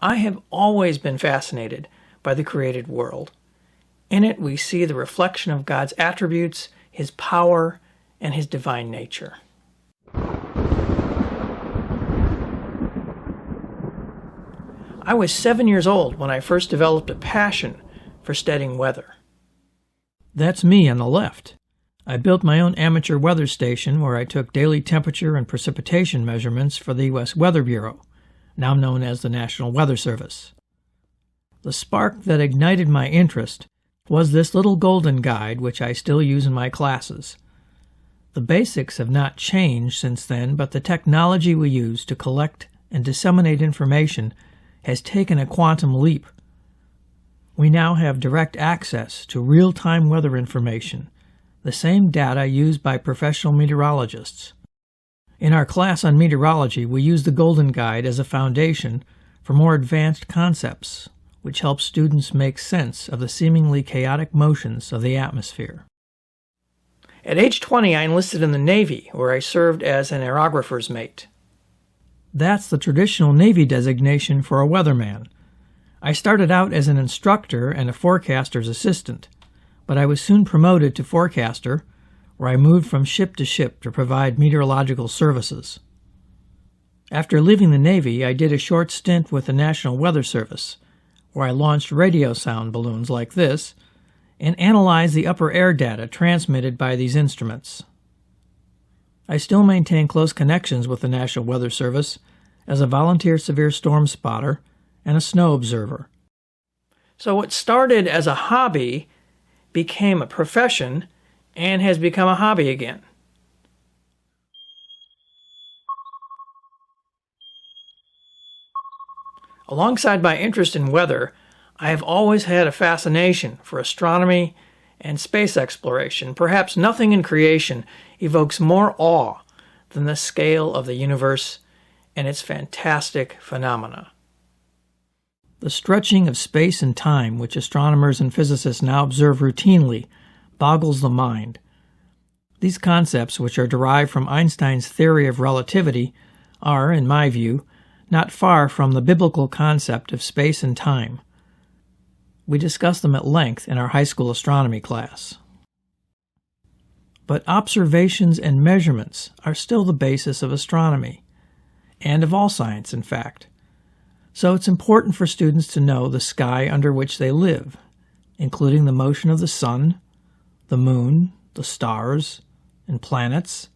I have always been fascinated by the created world. In it, we see the reflection of God's attributes, His power, and His divine nature. I was 7 years old when I first developed a passion for studying weather. That's me on the left. I built my own amateur weather station where I took daily temperature and precipitation measurements for the U.S. Weather Bureau, now known as the National Weather Service. The spark that ignited my interest was this little golden guide which I still use in my classes. The basics have not changed since then, but the technology we use to collect and disseminate information has taken a quantum leap. We now have direct access to real-time weather information, the same data used by professional meteorologists. In our class on meteorology, we use the Golden Guide as a foundation for more advanced concepts, which helps students make sense of the seemingly chaotic motions of the atmosphere. At age 20, I enlisted in the Navy, where I served as an aerographer's mate. That's the traditional Navy designation for a weatherman. I started out as an instructor and a forecaster's assistant, but I was soon promoted to forecaster, where I moved from ship to ship to provide meteorological services. After leaving the Navy, I did a short stint with the National Weather Service, where I launched radio sound balloons like this and analyzed the upper air data transmitted by these instruments. I still maintain close connections with the National Weather Service as a volunteer severe storm spotter and a snow observer. So what started as a hobby became a profession and has become a hobby again. Alongside my interest in weather, I have always had a fascination for astronomy and space exploration. Perhaps nothing in creation evokes more awe than the scale of the universe and its fantastic phenomena. The stretching of space and time, which astronomers and physicists now observe routinely, boggles the mind. These concepts, which are derived from Einstein's theory of relativity, are, in my view, not far from the biblical concept of space and time. We discuss them at length in our high school astronomy class. But observations and measurements are still the basis of astronomy, and of all science, in fact. So it's important for students to know the sky under which they live, including the motion of the sun, the moon, the stars, and planets,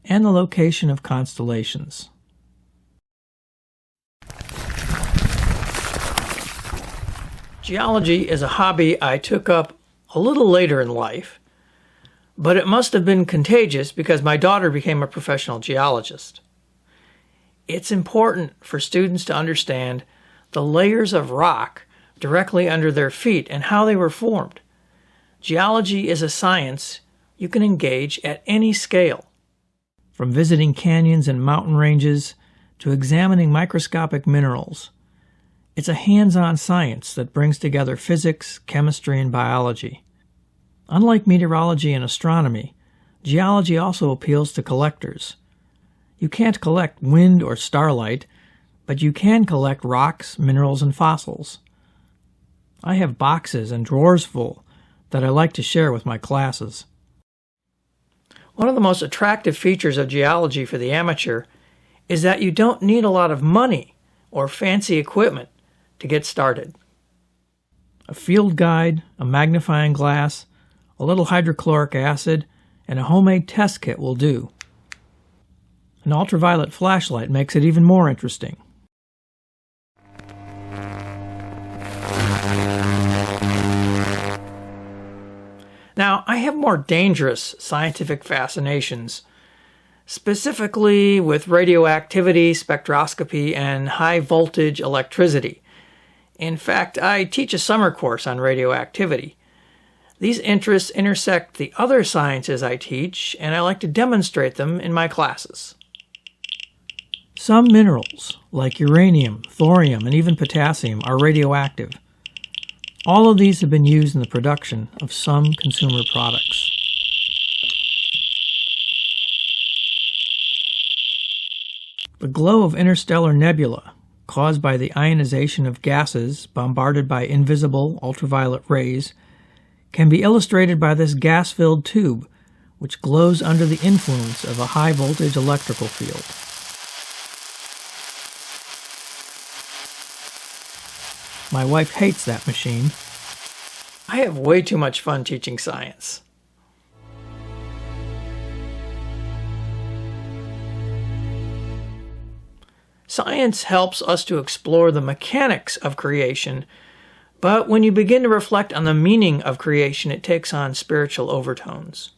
and the location of constellations. Geology is a hobby I took up a little later in life, but it must have been contagious because my daughter became a professional geologist. It's important for students to understand the layers of rock directly under their feet and how they were formed. Geology is a science you can engage at any scale, from visiting canyons and mountain ranges to examining microscopic minerals. It's a hands-on science that brings together physics, chemistry, and biology. Unlike meteorology and astronomy, geology also appeals to collectors. You can't collect wind or starlight, but you can collect rocks, minerals, and fossils. I have boxes and drawers full that I like to share with my classes. One of the most attractive features of geology for the amateur is that you don't need a lot of money or fancy equipment to get started. A field guide, a magnifying glass, a little hydrochloric acid, and a homemade test kit will do. An ultraviolet flashlight makes it even more interesting. Now, I have more dangerous scientific fascinations, specifically with radioactivity, spectroscopy, and high-voltage electricity. In fact, I teach a summer course on radioactivity. These interests intersect the other sciences I teach, and I like to demonstrate them in my classes. Some minerals, like uranium, thorium, and even potassium, are radioactive. All of these have been used in the production of some consumer products. The glow of interstellar nebula, caused by the ionization of gases bombarded by invisible ultraviolet rays, can be illustrated by this gas-filled tube, which glows under the influence of a high-voltage electrical field. My wife hates that machine. I have way too much fun teaching science. Science helps us to explore the mechanics of creation, but when you begin to reflect on the meaning of creation, it takes on spiritual overtones.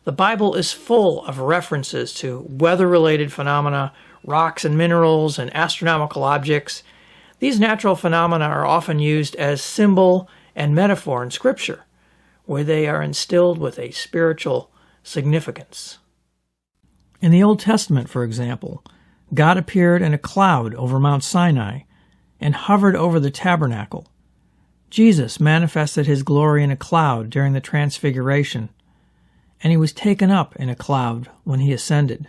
The Bible is full of references to weather-related phenomena, rocks and minerals, and astronomical objects. These natural phenomena are often used as symbol and metaphor in Scripture, where they are instilled with a spiritual significance. In the Old Testament, for example, God appeared in a cloud over Mount Sinai and hovered over the tabernacle. Jesus manifested his glory in a cloud during the Transfiguration, and he was taken up in a cloud when he ascended.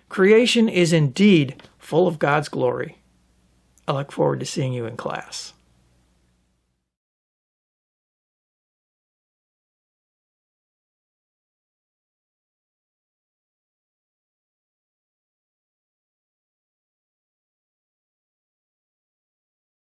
Creation is indeed full of God's glory. I look forward to seeing you in class.